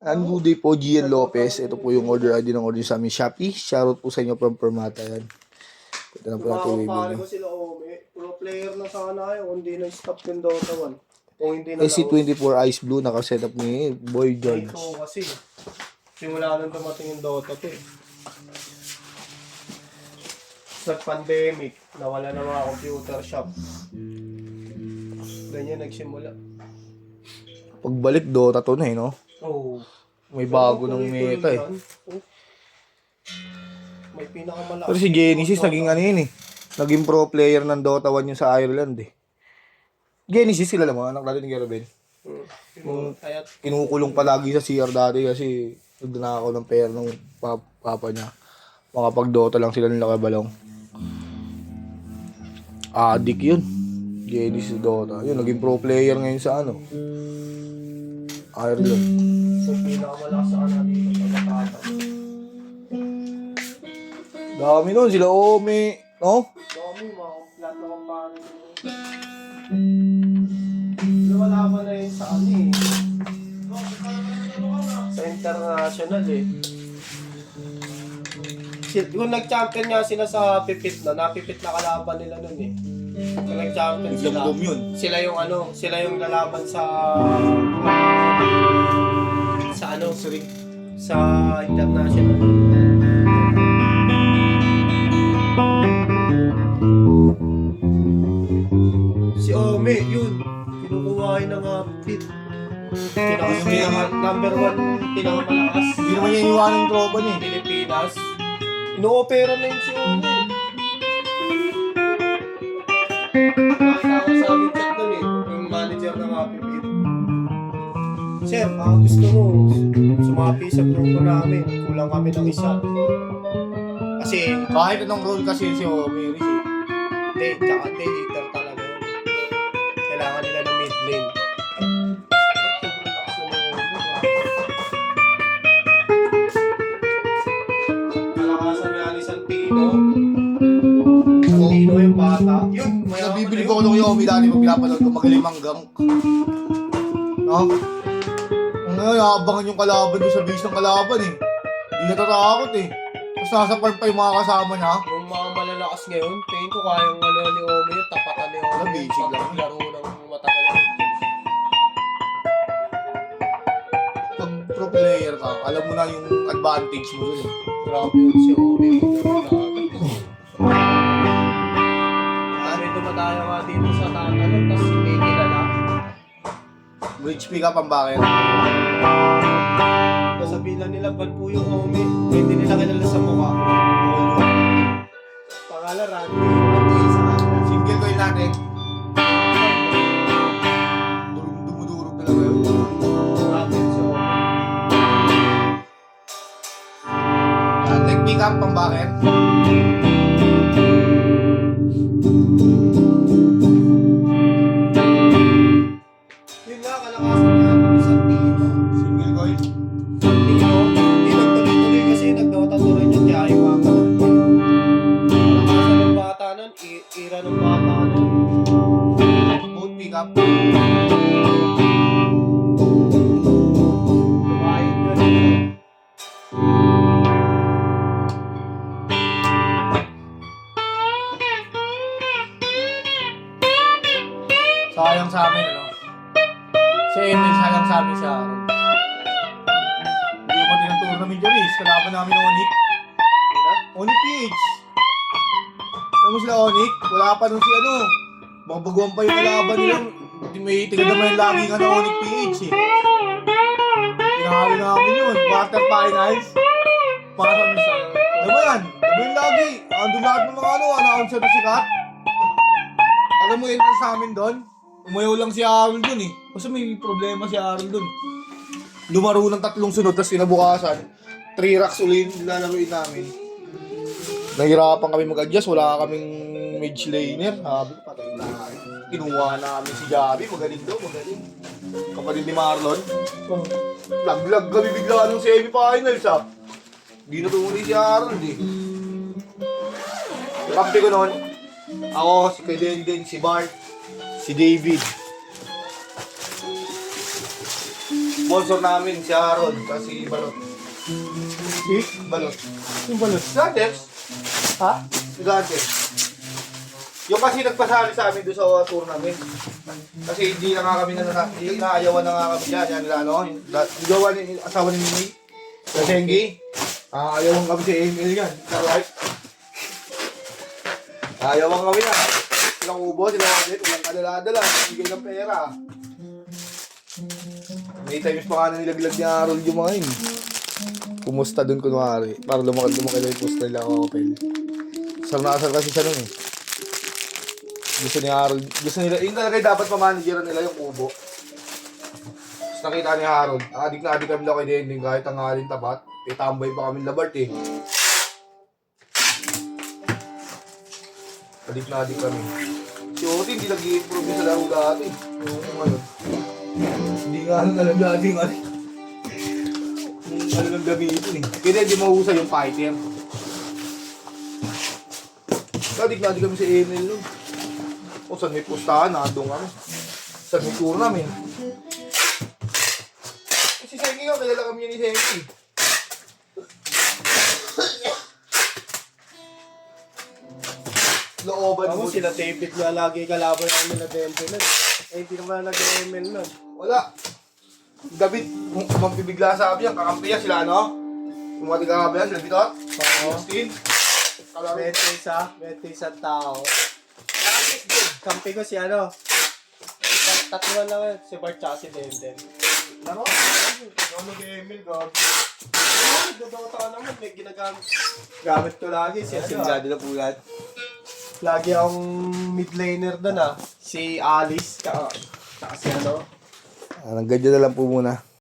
And good day po, Gian Lopez. Ito po yung order ID ng order sa amin Shopee. Shoutout po sa inyo from Permata yan. Ito na po natin yung Pare review. ko sila pro player na sana kayo kung hindi na-stop yung Dota 1. Kung hindi na SC24 Ice Blue, nakasetup ni Boy George. ito kasi. Simula nang dumating yung Dota 2 eh. Sa pandemic, nawala na mga computer shop. Ganyan nagsimula. Pagbalik Dota to na no? Oh. May bago ng meta eh. May pinakamalakas. Pero si Genesis naging ano yun eh. Naging pro player ng Dota 1 yung sa Ireland eh. Genesis sila naman, anak natin ni Gerben. Kaya Kinukulong palagi sa CR dati kasi nagdanakaw ng pera ng papa niya. Makapag Dota lang sila nila kabalong. Adik yun. Genesis Dota. Yun, naging pro player ngayon sa ano. Ireland. may pinakamalakas sa kanila dito sa Dota. Dami nun, sila Ome, no? Dami, mga lahat naman pare. Wala pa na yun sa ano eh. Sa international eh. Kung nag-champion nga sila sa pipit na, napipit na kalaban nila nun eh. Kung nag-champion sila, Yun. sila yung ano, sila yung lalaban sa ano, sa international. Si Ome, yun. Kinukuhain ng pit. Number 1, pinakamalakas. Hindi naman niya iniwanan yung tropa niya eh. Pilipinas. Ino-opera na yun si Ome. Nakita ko sa aming chat nun eh. Yung manager ng Happy Meal. Sir, gusto mo sumapi sa grupo namin. Kulang kami ng isa. Kasi, Kahit anong role kasi si Ome, Riz eh. tsaka hitter talaga yun. Kailangan nila ng mid lane. Kalakasan nga ni Santino. Santino yung bata. Yun, Nabibili ko ng Yomi dati pag pinapanood ko magaling manggang. No? Ngayon, naabangan yung kalaban doon sa base ng kalaban eh. Hindi natatakot eh. Tapos nasa farm pa yung mga kasama niya. yung mga malalakas ngayon, tingin ko kayang ano ni Ome yung tapatan ni Ome. Basic lang. Laro ng matagal. Pag pro player ka, alam mo na yung advantage mo dun eh. Grabe yun si Ome. May dumadayo nga dito sa tatanong, tapos hindi kilala. Bridge pick up ang bakit. Kasabihan nila, ban po yung Ome. Hindi nila kilala sa mukha. Pangalan, Randy. Single coin natin. Dumudurog talaga yun. Grabe yun si Ome. Leg pick up ang bakit. Yun nga, kalakasan nga ni Santino. Single coin. Santino, hindi nagtuloy-tuloy kasi nagdota-tuloy niya, kaya iwakan. Kalakasan ng bata nun, ira ng bata nun. Both pick up. Lumayan yun. Sayang sa amin ano. Si Emil sayang sa amin sa Aaron. Hindi ko pati ng tournament yun eh. Kalaban namin ng Onik. Onik PH. Alam mo sila Onik? Wala pa nun si ano. Babaguan pa yung kalaban nilang. May tingin naman yung lagi nga na Onik PH eh. Pinahali namin yun. Quarter finals. Para kami sa... Ano ba yan? Ano yung lagi? Ando lahat ng mga ano. Announcer na sikat. Alam mo yun sa amin doon? Umayaw lang si Aaron dun eh. Kasi may problema si Aaron dun. Lumaro ng 3 sunod, tapos kinabukasan, 3 racks ulit lalaruin namin. Nahirapan kami mag-adjust, wala kaming mage laner. Sabi ko, patay na. Kinuha namin si Javi, magaling daw, magaling. Kapatid ni Marlon. Lag-lag kami bigla ng semi-finals ah. Di natuloy si Aaron eh. Kampi ko noon, ako, si Kaden, si Bart, si David. Sponsor namin si Harold kasi Balot. Si? Balot. Yung balot. Gadgets. Ha? Gadgets. Yung kasi nagpasali sa amin doon sa tournament. Kasi hindi na nga kami naayawan na nga kami dyan. Yan nila ano, yung gawa ni asawa ni Mimi. Sa Sengi. Ayawan kami si Emil yan. Right? Ayawan kami na. Silang ubo, silang ulit, walang kadala-dala. Bigay ng pera. May times pa nga na nilaglag ni Harold yung mga yun. Kumusta dun kunwari. Para lumakad lang yung post nila ako kapel. Asar na asar kasi siya nun eh. Gusto ni Harold, gusto nila, yun talaga yung dapat mamanageran nila yung kubo. Tapos nakita ni Harold, adik na adik kami lang kay Dending kahit ang halin tapat. Tambay pa kami labart eh. Adik na adik kami. Si Oti hindi nag-i-improve sa laro dati. Ano? Hindi nga ano nalang dati yung ano lang gamitin eh. Kaya hindi mahusay yung fighter. Adik na adik kami sa Emil nun. O saan may pustahan, doon kami. Saan may tournament. Si Sengi nga, kilala kami yun ni Sengi. Looban Ako mo. sila Tapit nga lagi kalaban namin na Dente nun. Eh, hindi naman nag-ML nun. Wala. David, kung magbibigla sa amin yan, kakampi yan sila, no? Kung matigabi yan, sila Bitot. Oo. 16. Kalaro. Bete isa tao. Kampi ko si ano. Tatlo lang yun, si Bart tsaka si Denden. Laro? Ikaw nag-ML, gabi. Nagdodota ka naman, may ginagamit. Gamit ko lagi si ano. na pulat. Lagi akong mid laner doon ah. Si Alice, tsaka si ano. Ganyan na lang po muna.